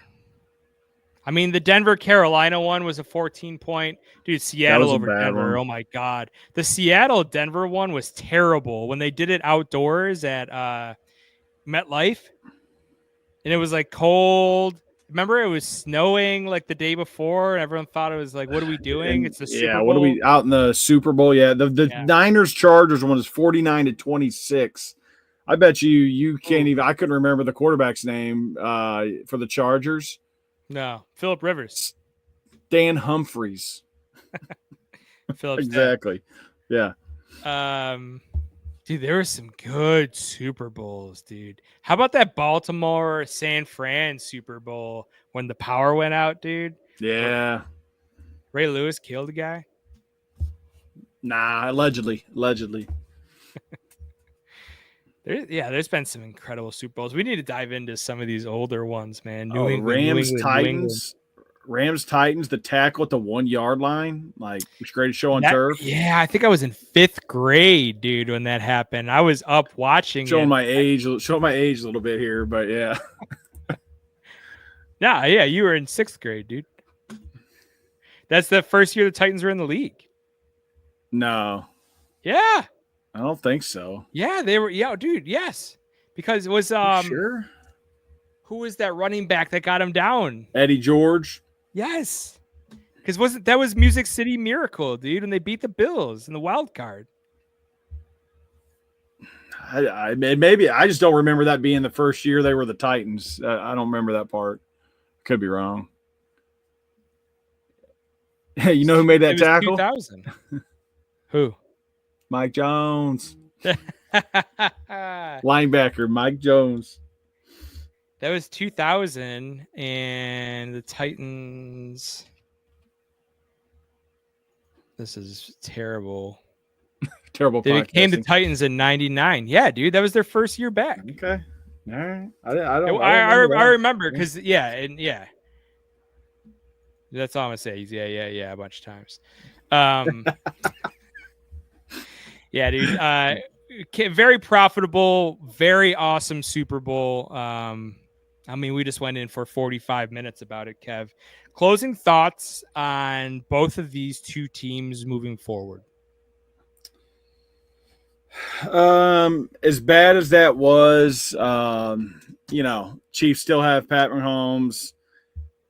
I mean, the Denver-Carolina one was a 14-point. Dude, Seattle over Denver. One. Oh, my God. The Seattle-Denver one was terrible when they did it outdoors at MetLife. And it was, like, cold. Remember, it was snowing, like, the day before, and everyone thought it was, like, what are we doing? It's the Super Bowl. Yeah, what are we – out in the Super Bowl? Yeah, the Niners-Chargers one is 49-26. I bet you can't even – I couldn't remember the quarterback's name for the Chargers. No, Phillip Rivers. Dan Humphreys. Exactly. Dead. Yeah. Dude, there were some good Super Bowls, dude. How about that Baltimore San Fran Super Bowl when the power went out, dude? Yeah. Ray Lewis killed a guy? Nah, allegedly. There's been some incredible Super Bowls. We need to dive into some of these older ones, man. Rams Titans, the tackle at the 1 yard line, like it's greatest show on turf. Yeah, I think I was in 5th grade, dude, when that happened. I was up watching. Showing my age a little bit here, but yeah. Nah, yeah, you were in 6th grade, dude. That's the first year the Titans were in the league. No. Yeah. I don't think so. Yeah, they were. Yeah, dude. Yes, because it was sure. Who was that running back that got him down? Eddie George. Yes, because that was Music City Miracle, dude, and they beat the Bills in the wild card. Maybe I just don't remember that being the first year they were the Titans. I don't remember that part. Could be wrong. Hey, you know who made that tackle? 2000. Who? Mike Jones. Linebacker, Mike Jones. That was 2000, and the Titans. This is terrible. Terrible. They became the Titans in '99. Yeah, dude, that was their first year back. Okay. All right. I remember because yeah. That's all I'm gonna say. Yeah, a bunch of times. Yeah, dude. Very profitable, very awesome Super Bowl. I mean, we just went in for 45 minutes about it, Kev. Closing thoughts on both of these two teams moving forward. As bad as that was, Chiefs still have Pat Mahomes.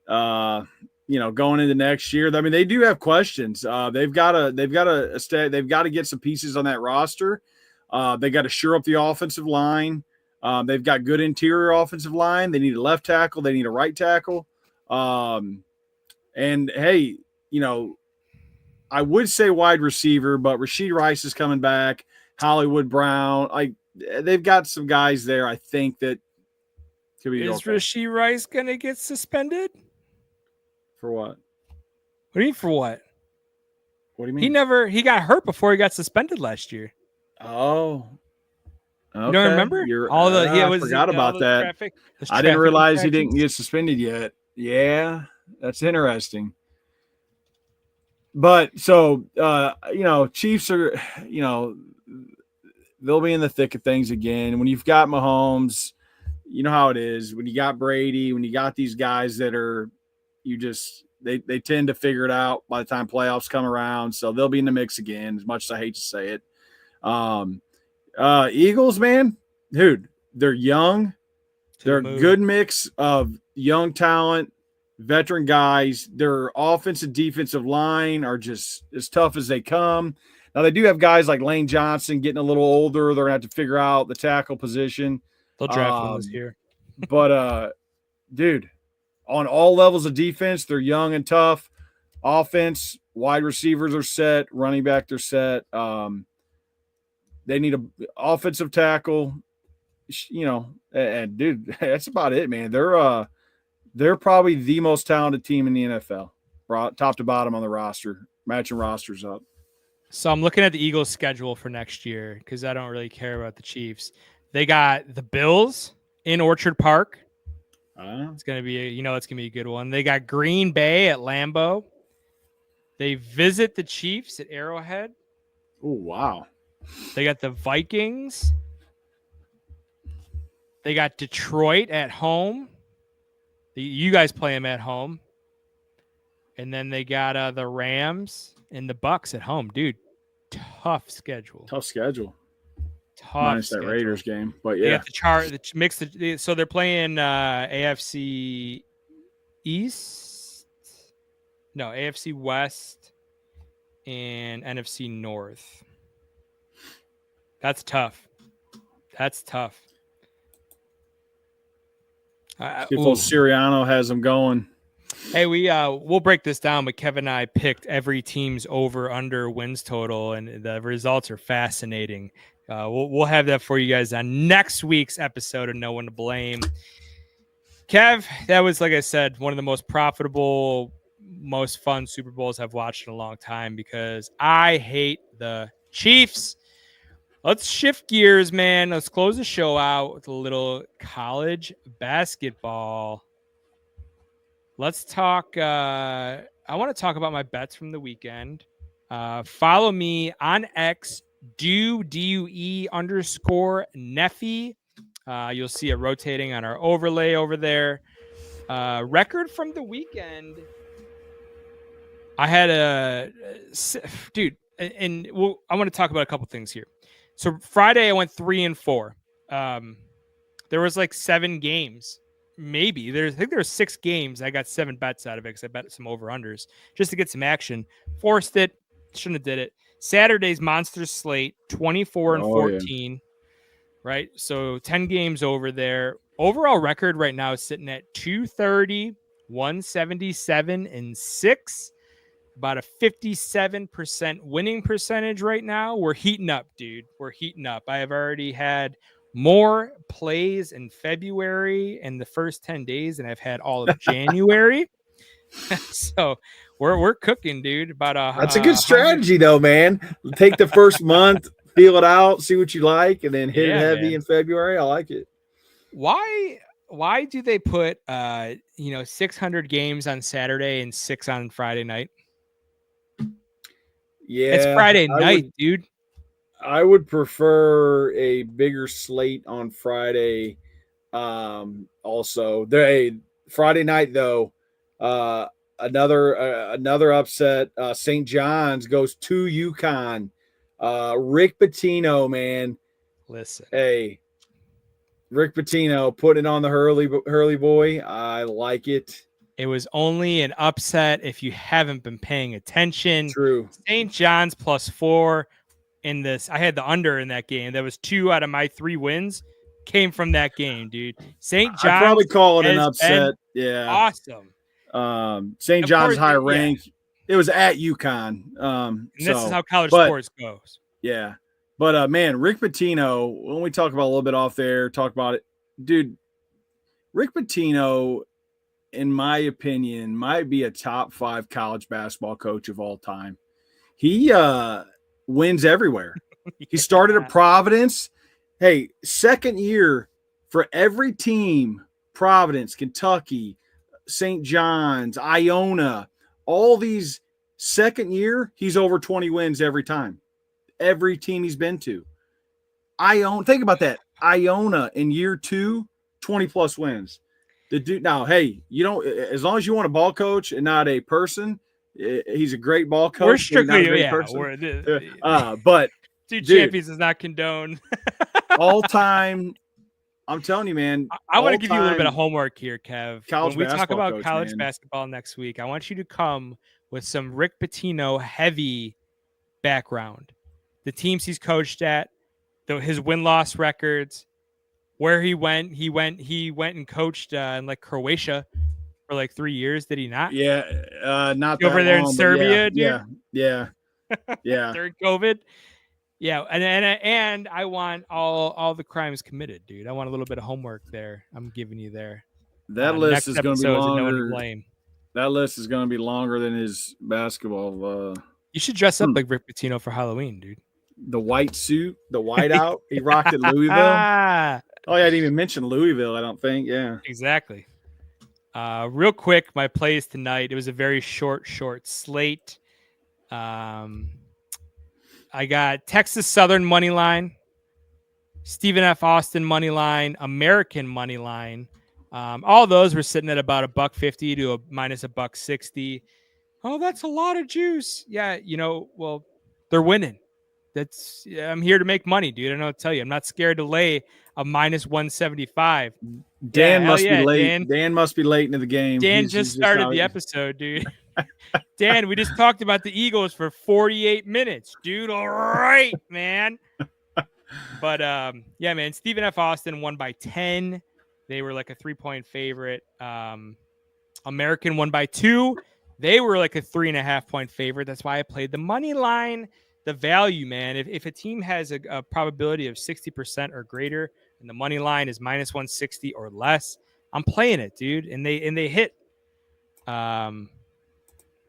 Going into next year, I mean, they do have questions. They've got to get some pieces on that roster. They got to shore up the offensive line. They've got good interior offensive line. They need a left tackle. They need a right tackle. And hey, I would say wide receiver, but Rashee Rice is coming back. Hollywood Brown, they've got some guys there. I think that could be Is okay. Rashee Rice gonna get suspended? For what? What do you mean for what? What do you mean? He got hurt before he got suspended last year. Oh, okay. You don't remember? I forgot about that. I didn't realize he didn't get suspended yet. Yeah, that's interesting. But so, Chiefs are, they'll be in the thick of things again. When you've got Mahomes, you know how it is. When you got Brady, when you got these guys that are, they tend to figure it out by the time playoffs come around. So they'll be in the mix again, as much as I hate to say it. Eagles, man, dude, they're young. They're a good mix of young talent, veteran guys. Their offensive, defensive line are just as tough as they come. Now, they do have guys like Lane Johnson getting a little older. They're going to have to figure out the tackle position. They'll draft one this year. But, dude, on all levels of defense, they're young and tough. Offense, wide receivers are set. Running back, they're set. They need an offensive tackle, and dude, that's about it, man. They're probably the most talented team in the NFL, top to bottom on the roster, matching rosters up. So I'm looking at the Eagles' schedule for next year because I don't really care about the Chiefs. They got the Bills in Orchard Park. It's gonna be it's gonna be a good one. They got Green Bay at Lambeau. They visit the Chiefs at Arrowhead. Oh, wow. They got the Vikings. They got Detroit at home. You guys play them at home. And then they got the Rams and the Bucks at home. Dude, tough schedule. Minus that Raiders game. But yeah. So they're playing AFC East. No, AFC West and NFC North. That's tough. Sirianno has them going. Hey, we'll break this down, but Kevin and I picked every team's over/under wins total, and the results are fascinating. We'll have that for you guys on next week's episode of No One to Blame. Kev, that was, like I said, one of the most profitable, most fun Super Bowls I've watched in a long time because I hate the Chiefs. Let's shift gears, man. Let's close the show out with a little college basketball. Let's talk. I want to talk about my bets from the weekend. Follow me on X, DUE_Neffy. You'll see it rotating on our overlay over there. Record from the weekend. I had I want to talk about a couple things here. So Friday I went 3-4. There was like 7 games, maybe. I think there were 6 games. I got 7 bets out of it because I bet some over-unders just to get some action. Forced it. Shouldn't have did it. Saturday's monster slate, 24-14. Yeah. Right? So 10 games over there. Overall record right now is sitting at 230, 177, and 6. About a 57% winning percentage right now. We're heating up, dude. We're heating up. I have already had more plays in February and the first 10 days than I've had all of January. So we're cooking, dude. That's a good strategy, though, man. Take the first month, feel it out, see what you like, and then hit it heavy in February. I like it. Why do they put 600 games on Saturday and 6 on Friday night? Yeah, it's Friday night, dude. I would prefer a bigger slate on Friday. Also, Friday night though. Another upset. St. John's goes to UConn. Rick Pitino, man. Listen, hey, Rick Pitino putting it on the Hurley boy. I like it. It was only an upset if you haven't been paying attention. True. St. John's +4 in this. I had the under in that game. That was 2 out of my 3 wins came from that game, dude. St. John's. I'd probably call it an upset. Yeah. Awesome. St. Of John's course, higher yeah. rank. It was at UConn. And this is how college sports goes. Yeah. But man, Rick Pitino, when we talk about a little bit off there, talk about it, dude. Rick Pitino, in my opinion, might be a top 5 college basketball coach of all time. He wins everywhere. He started at Providence. Hey, second year for every team, Providence, Kentucky, St. John's, Iona, all these second year, he's over 20 wins every time. Every team he's been to. Iona, think about that. Iona in year 2, 20 plus wins. The dude, now, hey, you don't, as long as you want a ball coach and not a person, he's a great ball coach. We're strictly, but two champions is not condoned. all time. I'm telling you, man. I want to give you a little bit of homework here, Kev. When we talk about college basketball next week, I want you to come with some Rick Pitino heavy background. The teams he's coached at, his win-loss records, where he went and coached in like Croatia for like 3 years. Did he not? Yeah, not over there long, in Serbia, yeah, dude. Yeah. During COVID. Yeah, and I want all the crimes committed, dude. I want a little bit of homework there. I'm giving you there. That list is going to be longer. That list is going to be longer than his basketball. You should dress up like Rick Pitino for Halloween, dude. The white suit, the white out. He rocked at Louisville. Oh, yeah, I didn't even mention Louisville, I don't think. Yeah. Exactly. Real quick, my plays tonight. It was a very short slate. I got Texas Southern money line, Stephen F. Austin money line, American money line. All those were sitting at about $1.50 to minus $1.60. Oh, that's a lot of juice. Yeah, well, they're winning. I'm here to make money, dude. I don't know what to tell you. I'm not scared to lay a minus 175. Dan must be late. Dan must be late into the game. Dan just started the episode, dude. Dan, we just talked about the Eagles for 48 minutes, dude. All right, man. But yeah, man. Stephen F. Austin won by 10. They were like a 3-point favorite. American won by 2. They were like a 3.5-point favorite. That's why I played the money line. The value, man. If a team has a probability of 60% or greater, and the money line is minus 160 or less, I'm playing it, dude. And they hit.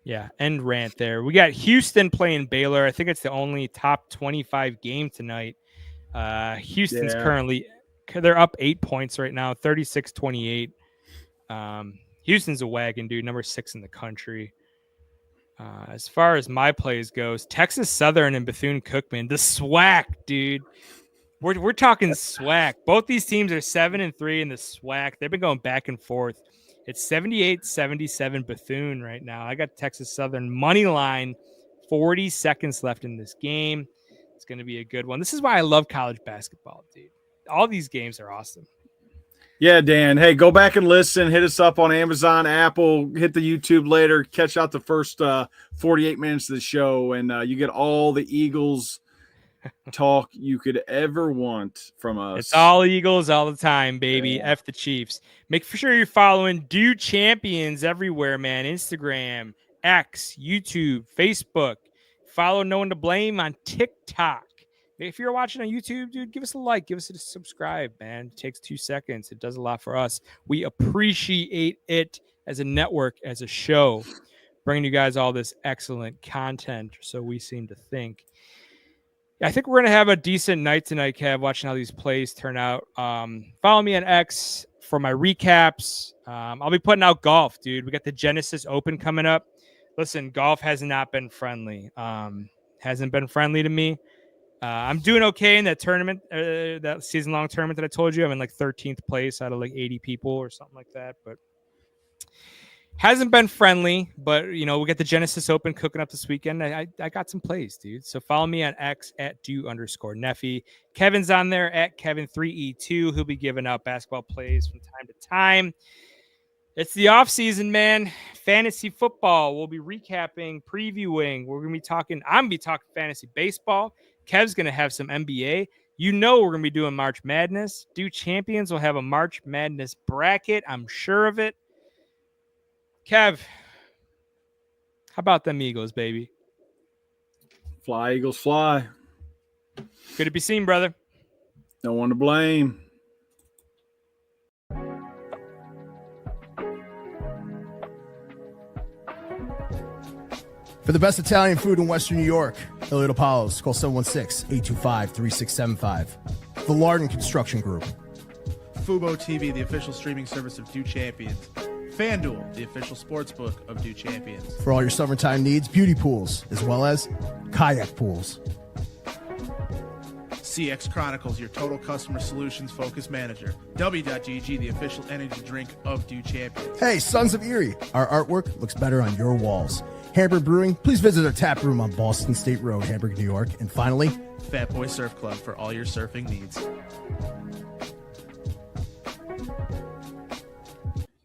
Yeah, end rant there. We got Houston playing Baylor. I think it's the only top 25 game tonight. Houston's currently, they're up 8 points right now, 36-28. Houston's a wagon, dude. Number 6 in the country. As far as my plays goes, Texas Southern and Bethune-Cookman, the SWAC, dude. We're talking SWAC. Both these teams are 7-3 in the SWAC. They've been going back and forth. It's 78-77 Bethune right now. I got Texas Southern money line. 40 seconds left in this game. It's going to be a good one. This is why I love college basketball, dude. All these games are awesome. Yeah, Dan. Hey, go back and listen. Hit us up on Amazon, Apple. Hit the YouTube later. Catch out the first 48 minutes of the show, and you get all the Eagles talk you could ever want from us. It's all Eagles all the time, baby. Yeah. F the Chiefs. Make sure you're following Dude Champions everywhere, man. Instagram, X, YouTube, Facebook. Follow No One to Blame on TikTok. If you're watching on YouTube, dude, give us a like. Give us a subscribe, man. It takes 2 seconds. It does a lot for us. We appreciate it as a network, as a show, bringing you guys all this excellent content, so we seem to think. I think we're going to have a decent night tonight, Kev, watching how these plays turn out. Follow me on X for my recaps. I'll be putting out golf, dude. We got the Genesis Open coming up. Listen, golf has not been friendly. Hasn't been friendly to me. I'm doing okay in that tournament, that season-long tournament that I told you. I'm in like 13th place out of like 80 people or something like that. But hasn't been friendly. But, we got the Genesis Open cooking up this weekend. I got some plays, dude. So follow me on X at @do_Neffy. Kevin's on there at Kevin3E2. He'll be giving out basketball plays from time to time. It's the off season, man. Fantasy football. We'll be recapping, previewing. I'm going to be talking fantasy baseball. Kev's going to have some NBA. We're going to be doing March Madness. Champions will have a March Madness bracket. I'm sure of it. Kev, how about them Eagles, baby? Fly, Eagles, fly. Good to be seen, brother. No one to blame. For the best Italian food in Western New York, Elliot Apollos, call 716-825-3675. The Lardon Construction Group. Fubo TV, the official streaming service of Do Champions. FanDuel, the official sportsbook of Do Champions. For all your summertime needs, beauty pools, as well as kayak pools. CX Chronicles, your total customer solutions focused manager. W.GG, the official energy drink of Do Champions. Hey, Sons of Erie, our artwork looks better on your walls. Hamburg Brewing, please visit our tap room on Boston State Road, Hamburg, New York. And finally, Fat Boy Surf Club for all your surfing needs.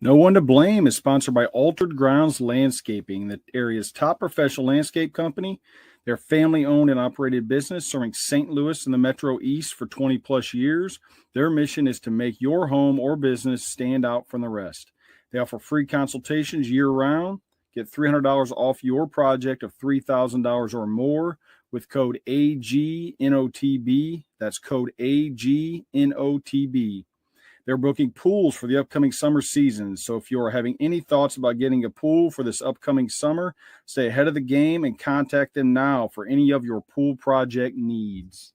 No One to Blame is sponsored by Altered Grounds Landscaping, the area's top professional landscape company. They're family-owned and operated business serving St. Louis and the Metro East for 20-plus years. Their mission is to make your home or business stand out from the rest. They offer free consultations year-round. Get $300 off your project of $3,000 or more with code AGNOTB. That's code AGNOTB. They're booking pools for the upcoming summer season. So if you are having any thoughts about getting a pool for this upcoming summer, stay ahead of the game and contact them now for any of your pool project needs.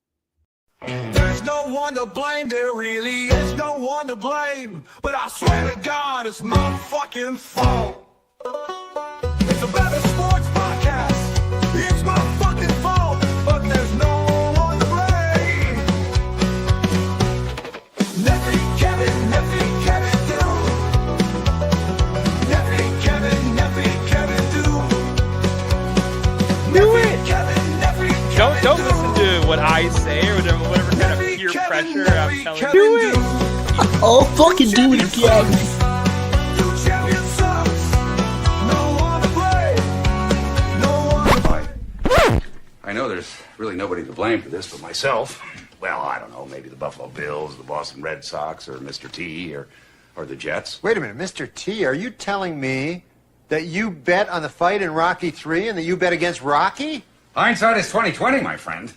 There's no one to blame, there really is no one to blame. But I swear to God, it's my fucking fault. It's a better sports podcast. It's my fucking fault, but there's no one to blame. Neffy Kevin do. Neffy Kevin do. Do it. Kevin Don't listen to what I say or whatever kind of peer pressure I'm telling you. Do it. I'll fucking do it again. I know there's really nobody to blame for this but myself. Well, I don't know, maybe the Buffalo Bills, the Boston Red Sox, or Mr. T, or the Jets. Wait a minute, Mr. T, are you telling me that you bet on the fight in Rocky 3 and that you bet against Rocky? Hindsight is 20/20, my friend.